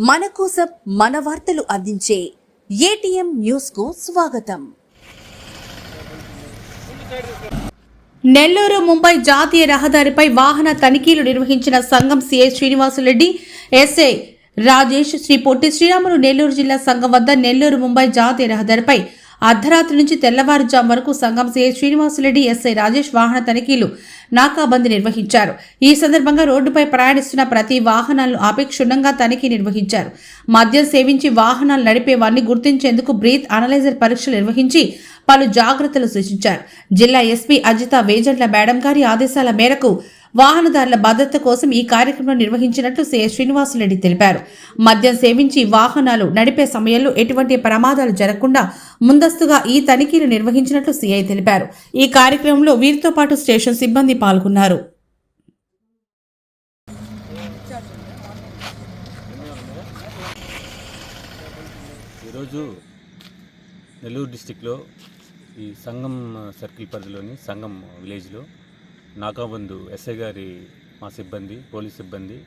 మన కోసం మన వార్తలు అందించే ఏటీఎం న్యూస్ కు స్వాగతం. నెల్లూరు ముంబై జాతీయ రహదారిపై వాహన తనిఖీలు నిర్వహించిన సంఘం సిఐ శ్రీనివాసులరెడ్డి, ఎస్ఐ రాజేష్, శ్రీ పొట్టి శ్రీరాములు నెల్లూరు జిల్లా సంఘం వద్ద నెల్లూరు ముంబై జాతీయ రహదారిపై అర్ధరాత్రి నుంచి తెల్లవారుజాము వరకు సంఘం సిఐ శ్రీనివాసులరెడ్డి, ఎస్ఐ రాజేష్ వాహన తనిఖీలు నాకాబందీ నిర్వహించారు. ఈ సందర్భంగా రోడ్డుపై ప్రయాణిస్తున్న ప్రతి వాహనాలను ఆపి క్షుణ్ణంగా తనిఖీ నిర్వహించారు. మద్యం సేవించి వాహనాలు నడిపే వారిని గుర్తించేందుకు బ్రీత్ అనలైజర్ పరీక్షలు నిర్వహించి పలు జాగ్రత్తలు సూచించారు. జిల్లా ఎస్పీ అజిత వేజంట్ల మేడం గారి ఆదేశాల మేరకు వాహనదారుల భద్రత కోసం ఈ కార్యక్రమం నిర్వహించినట్లు సిఐ శ్రీనివాసులరెడ్డి తెలిపారు. మద్యం సేవించి వాహనాలు నడిపే సమయంలో ఎటువంటి ప్రమాదాలు జరగకుండా ముందస్తుగా ఈ తనిఖీలు నిర్వహించినట్లు సిఐ తెలిపారు. ఈ కార్యక్రమంలో వీరితో పాటు స్టేషన్ సిబ్బంది పాల్గొన్నారు. ఈరోజు నెల్లూరు డిస్టిక్లో ఈ సంగం సర్కిల్ పరిధిలోని సంగం విలేజ్లో నాకాబందు ఎస్ఐ గారి మా సిబ్బంది, పోలీస్ సిబ్బంది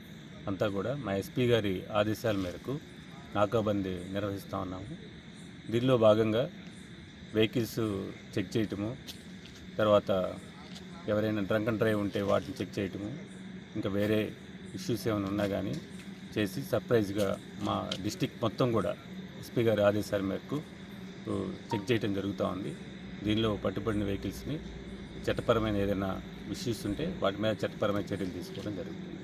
అంతా కూడా మా ఎస్పీ గారి ఆదేశాల మేరకు నాకాబందీ నిర్వహిస్తూ ఉన్నాము. దీనిలో భాగంగా వెహికల్స్ చెక్ చేయటము, తర్వాత ఎవరైనా డ్రంక్ అండ్ డ్రైవ్ ఉంటే వాటిని చెక్ చేయటము, ఇంకా వేరే ఇష్యూస్ ఏమైనా ఉన్నా కానీ చేసి సర్ప్రైజ్గా మా డిస్టిక్ మొత్తం కూడా ఎస్పీ గారి ఆదేశాల మేరకు చెక్ చేయటం జరుగుతూ ఉంది. దీనిలో పట్టుబడిన వెహికల్స్ని చట్టపరమైన ఏదైనా ఇష్యూస్ ఉంటే వాటి మీద చట్టపరమైన చర్యలు తీసుకోవడం జరుగుతుంది.